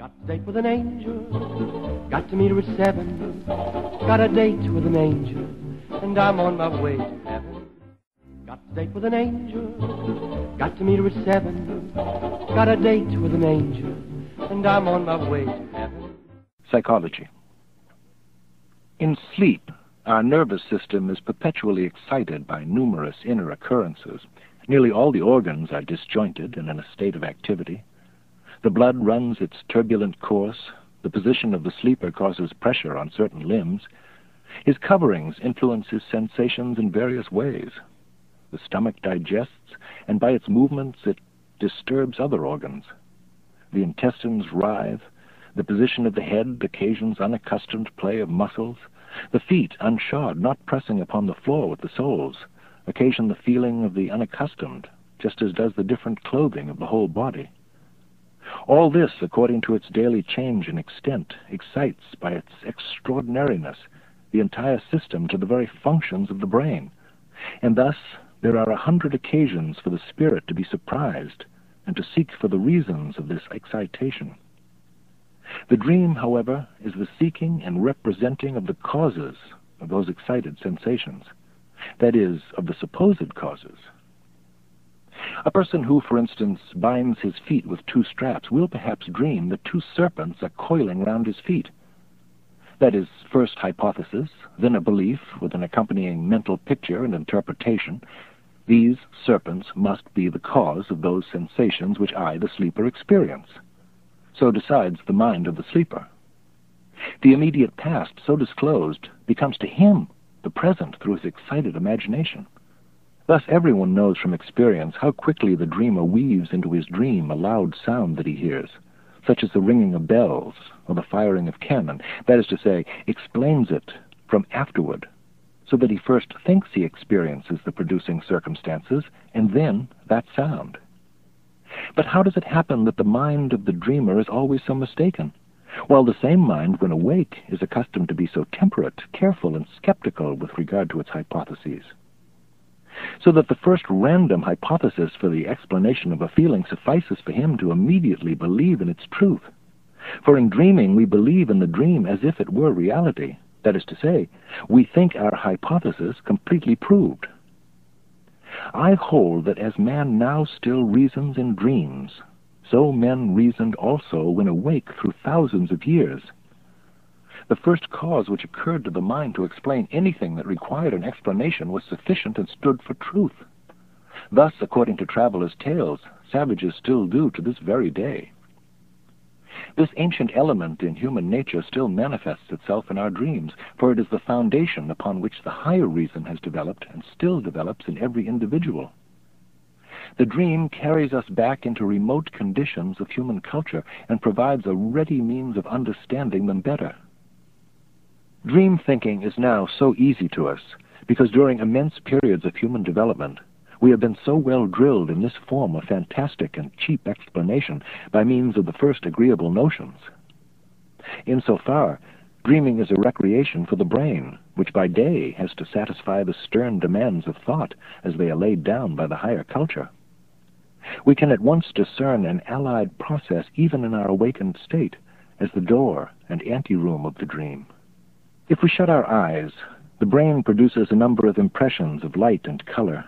Got a date with an angel, got to meet her at 7. Got a date with an angel, and I'm on my way to heaven. Got a date with an angel, got to meet her at 7. Got a date with an angel, and I'm on my way to heaven. Psychology. In sleep, our nervous system is perpetually excited by numerous inner occurrences. Nearly all the organs are disjointed and in a state of activity. The blood runs its turbulent course. The position of the sleeper causes pressure on certain limbs. His coverings influence his sensations in various ways. The stomach digests, and by its movements it disturbs other organs. The intestines writhe. The position of the head occasions unaccustomed play of muscles. The feet, unshod, not pressing upon the floor with the soles, occasion the feeling of the unaccustomed, just as does the different clothing of the whole body. All this, according to its daily change in extent, excites by its extraordinariness the entire system to the very functions of the brain, and thus there are 100 occasions for the spirit to be surprised and to seek for the reasons of this excitation. The dream, however, is the seeking and representing of the causes of those excited sensations, that is, of the supposed causes. A person who, for instance, binds his feet with 2 straps will perhaps dream that 2 serpents are coiling round his feet. That is, first hypothesis, then a belief with an accompanying mental picture and interpretation. These serpents must be the cause of those sensations which I, the sleeper, experience. So decides the mind of the sleeper. The immediate past, so disclosed, becomes to him the present through his excited imagination. Thus everyone knows from experience how quickly the dreamer weaves into his dream a loud sound that he hears, such as the ringing of bells or the firing of cannon, that is to say, explains it from afterward, so that he first thinks he experiences the producing circumstances, and then that sound. But how does it happen that the mind of the dreamer is always so mistaken, while the same mind, when awake, is accustomed to be so temperate, careful, and skeptical with regard to its hypotheses? So that the first random hypothesis for the explanation of a feeling suffices for him to immediately believe in its truth. For in dreaming we believe in the dream as if it were reality. That is to say, we think our hypothesis completely proved. I hold that as man now still reasons in dreams, so men reasoned also when awake through thousands of years. The first cause which occurred to the mind to explain anything that required an explanation was sufficient and stood for truth. Thus, according to travelers' tales, savages still do to this very day. This ancient element in human nature still manifests itself in our dreams, for it is the foundation upon which the higher reason has developed and still develops in every individual. The dream carries us back into remote conditions of human culture and provides a ready means of understanding them better. Dream thinking is now so easy to us because during immense periods of human development, we have been so well drilled in this form of fantastic and cheap explanation by means of the first agreeable notions. Insofar, dreaming is a recreation for the brain, which by day has to satisfy the stern demands of thought as they are laid down by the higher culture. We can at once discern an allied process even in our awakened state as the door and anteroom of the dream. If we shut our eyes, the brain produces a number of impressions of light and color,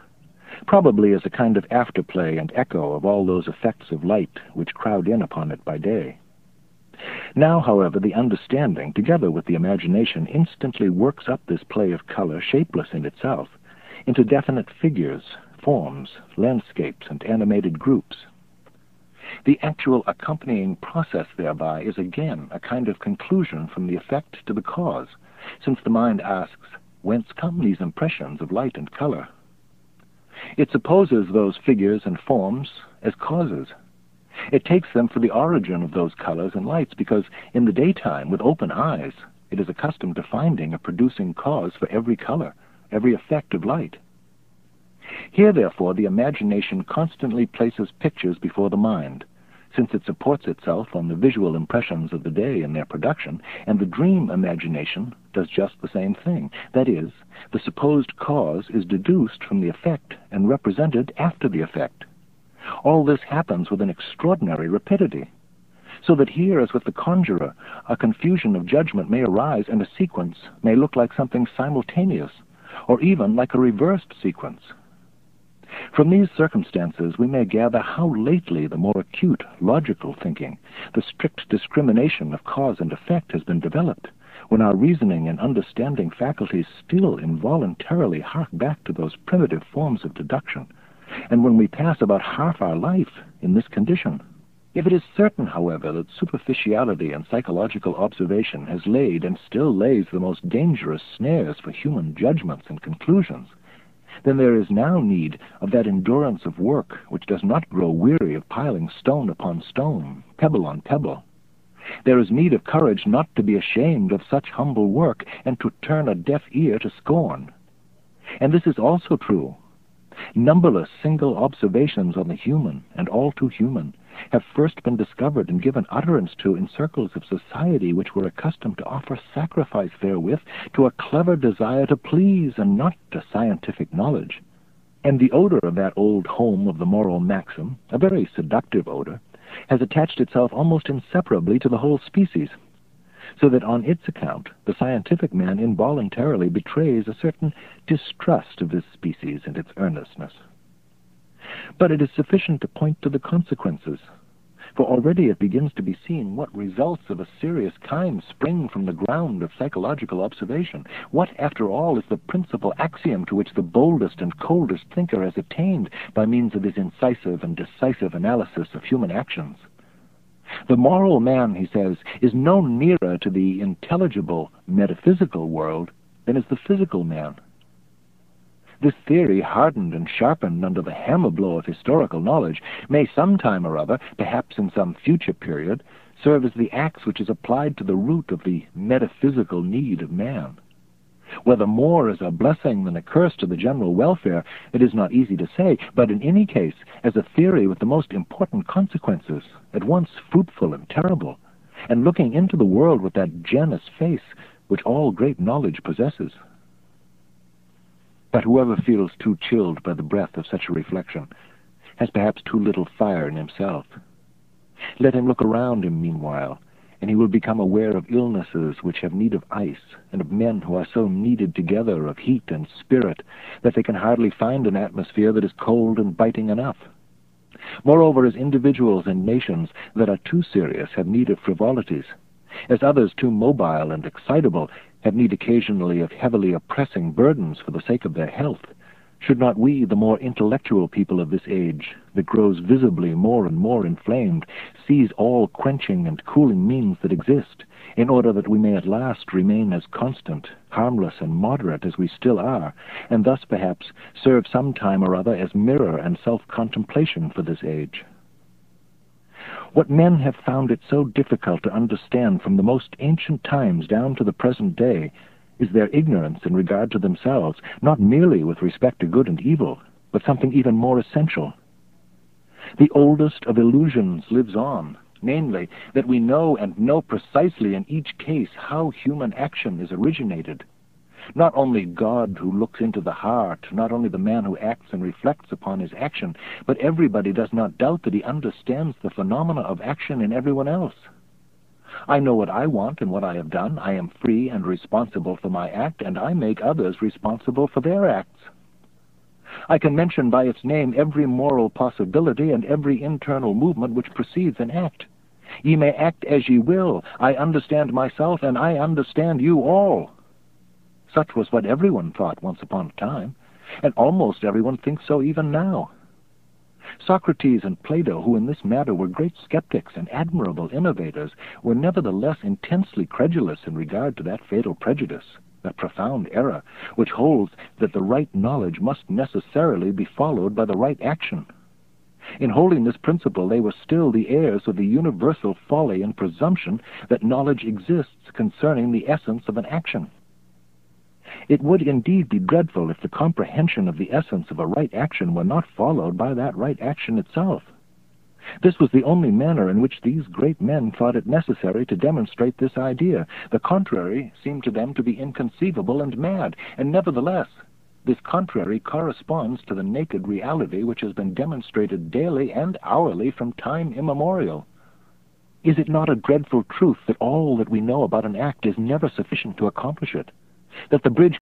probably as a kind of afterplay and echo of all those effects of light which crowd in upon it by day. Now, however, the understanding, together with the imagination, instantly works up this play of color, shapeless in itself, into definite figures, forms, landscapes, and animated groups. The actual accompanying process thereby is again a kind of conclusion from the effect to the cause, since the mind asks, whence come these impressions of light and color? It supposes those figures and forms as causes. It takes them for the origin of those colors and lights because in the daytime, with open eyes, it is accustomed to finding a producing cause for every color, every effect of light. Here, therefore, the imagination constantly places pictures before the mind, since it supports itself on the visual impressions of the day in their production, and the dream imagination does just the same thing. That is, the supposed cause is deduced from the effect and represented after the effect. All this happens with an extraordinary rapidity, So that here, as with the conjurer, a confusion of judgment may arise, and a sequence may look like something simultaneous, or even like a reversed sequence. From these circumstances we may gather how lately the more acute, logical thinking, the strict discrimination of cause and effect has been developed, when our reasoning and understanding faculties still involuntarily hark back to those primitive forms of deduction, and when we pass about half our life in this condition. If it is certain, however, that superficiality and psychological observation has laid and still lays the most dangerous snares for human judgments and conclusions, then there is now need of that endurance of work which does not grow weary of piling stone upon stone, pebble on pebble. There is need of courage not to be ashamed of such humble work, and to turn a deaf ear to scorn. And this is also true. Numberless single observations on the human, and all too human, have first been discovered and given utterance to in circles of society which were accustomed to offer sacrifice therewith to a clever desire to please, and not to scientific knowledge. And the odor of that old home of the moral maxim, a very seductive odor, has attached itself almost inseparably to the whole species, so that on its account the scientific man involuntarily betrays a certain distrust of this species and its earnestness. But it is sufficient to point to the consequences, for already it begins to be seen what results of a serious kind spring from the ground of psychological observation. What, after all, is the principal axiom to which the boldest and coldest thinker has attained by means of his incisive and decisive analysis of human actions? The moral man, he says, is no nearer to the intelligible metaphysical world than is the physical man. This theory, hardened and sharpened under the hammer blow of historical knowledge, may sometime or other, perhaps in some future period, serve as the axe which is applied to the root of the metaphysical need of man. Whether more as a blessing than a curse to the general welfare, it is not easy to say, but in any case, as a theory with the most important consequences, at once fruitful and terrible, and looking into the world with that Janus face which all great knowledge possesses. But whoever feels too chilled by the breath of such a reflection has perhaps too little fire in himself. Let him look around him meanwhile, and he will become aware of illnesses which have need of ice, and of men who are so kneaded together of heat and spirit that they can hardly find an atmosphere that is cold and biting enough. Moreover, as individuals and nations that are too serious have need of frivolities, as others too mobile and excitable have need occasionally of heavily oppressing burdens for the sake of their health, should not we, the more intellectual people of this age, that grows visibly more and more inflamed, seize all quenching and cooling means that exist, in order that we may at last remain as constant, harmless, and moderate as we still are, and thus perhaps serve some time or other as mirror and self-contemplation for this age? What men have found it so difficult to understand from the most ancient times down to the present day is their ignorance in regard to themselves, not merely with respect to good and evil, but something even more essential. The oldest of illusions lives on, namely, that we know and know precisely in each case how human action is originated. Not only God who looks into the heart, not only the man who acts and reflects upon his action, but everybody does not doubt that he understands the phenomena of action in everyone else. I know what I want and what I have done. I am free and responsible for my act, and I make others responsible for their acts. I can mention by its name every moral possibility and every internal movement which precedes an act. Ye may act as ye will. I understand myself, and I understand you all. Such was what everyone thought once upon a time, and almost everyone thinks so even now. Socrates and Plato, who in this matter were great skeptics and admirable innovators, were nevertheless intensely credulous in regard to that fatal prejudice, that profound error, which holds that the right knowledge must necessarily be followed by the right action. In holding this principle, they were still the heirs of the universal folly and presumption that knowledge exists concerning the essence of an action. It would indeed be dreadful if the comprehension of the essence of a right action were not followed by that right action itself. This was the only manner in which these great men thought it necessary to demonstrate this idea. The contrary seemed to them to be inconceivable and mad, and nevertheless, this contrary corresponds to the naked reality which has been demonstrated daily and hourly from time immemorial. Is it not a dreadful truth that all that we know about an act is never sufficient to accomplish it? That the bridge